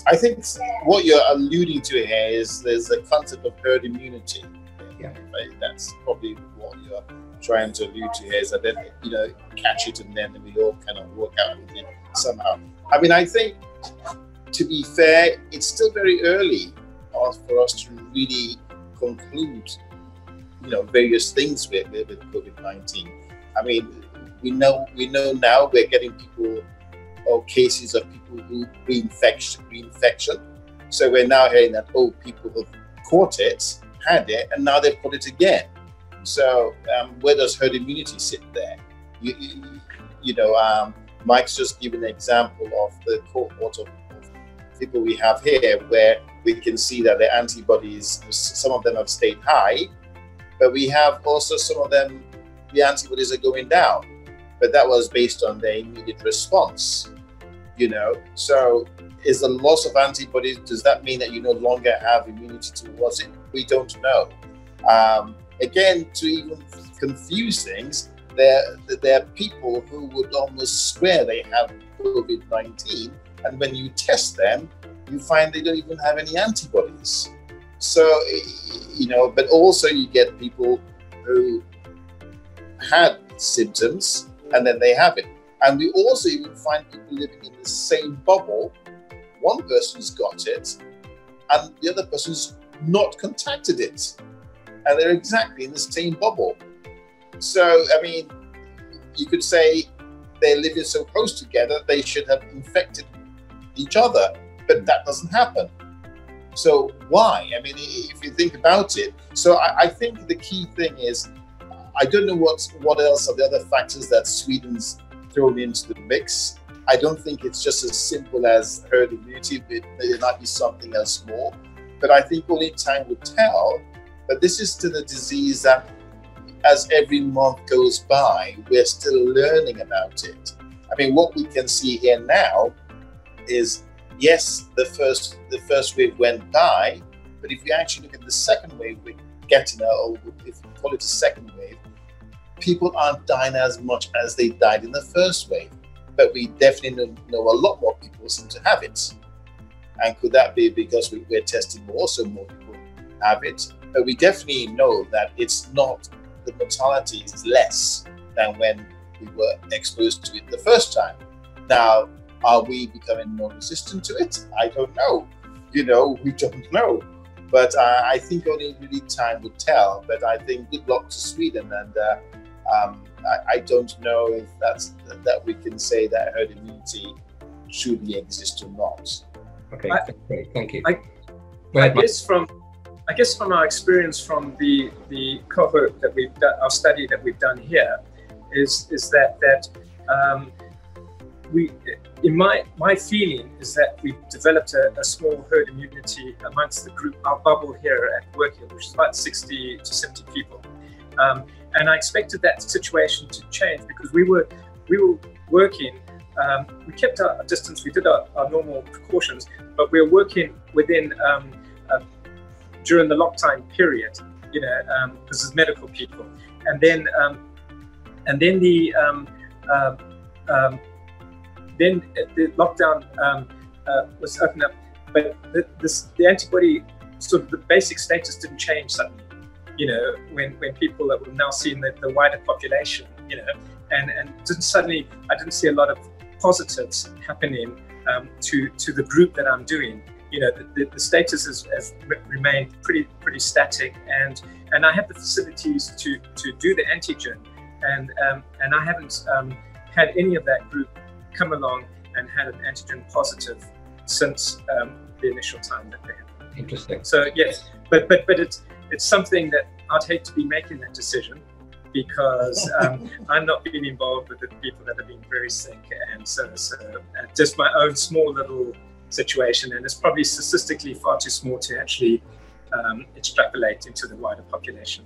I think what you're alluding to here is there's a concept of herd immunity. Yeah. Right? That's probably what you're trying to allude to here, is that then, you know, catch it and then we all kind of work out with it somehow. I mean, I think, to be fair, it's still very early for us to really conclude, you know, various things with COVID-19. I mean, we know now we're getting people or cases of people who reinfection. So we're now hearing that, oh, people have caught it, had it, and now they've caught it again. So where does herd immunity sit there? You know, Mike's just given an example of the cohort of people we have here, where we can see that the antibodies, some of them have stayed high, but we have also some of them, the antibodies are going down. But that was based on their immediate response, you know. So is the loss of antibodies, does that mean that you no longer have immunity towards it? We don't know. Again, to even confuse things, there are people who would almost swear they have COVID-19, and when you test them, you find they don't even have any antibodies. So, you know, but also you get people who had symptoms and then they have it. And we also even find people living in the same bubble. One person's got it and the other person's not contacted it. And they're exactly in the same bubble. So, I mean, you could say they're living so close together, they should have infected each other, but that doesn't happen. So why? I mean, if you think about it, so I think the key thing is, I don't know what else are the other factors that Sweden's thrown into the mix. I don't think it's just as simple as herd immunity, but there might be something else more. But I think only time will tell. But this is still a disease that, as every month goes by, we're still learning about it. I mean, what we can see here now is, yes, the first wave went by, but if you actually look at the second wave, we're getting, or if you call it a second wave, people aren't dying as much as they died in the first wave. But we definitely know a lot more people seem to have it. And could that be because we're testing more, so more people have it? But we definitely know that it's not, the mortality is less than when we were exposed to it the first time. Now, are we becoming more resistant to it? I don't know. You know, we don't know. But I think only really time will tell. But I think good luck to Sweden. And I don't know if that we can say that herd immunity truly exists or not. Okay, great. Thank you. I guess from our experience from the cohort that we've done, our study that we've done here, is that we, in my feeling is that we've developed a small herd immunity amongst the group, our bubble here at work here, which is about 60 to 70 people. And I expected that situation to change because we were working, we kept our distance, we did our normal precautions, but we were working within, during the lockdown period, you know, because it's medical people. And then the lockdown was opened up, but the antibody, sort of the basic status didn't change suddenly. You know, when people that were now seeing the wider population, you know, and suddenly I didn't see a lot of positives happening to the group that I'm doing. You know, the status has remained pretty static, and I have the facilities to do the antigen, and I haven't had any of that group come along and had an antigen positive since the initial time that they had. Interesting. So yes, but it's something that I'd hate to be making that decision, because I'm not being involved with the people that have been very sick, and so just my own small little situation, and it's probably statistically far too small to actually extrapolate into the wider population.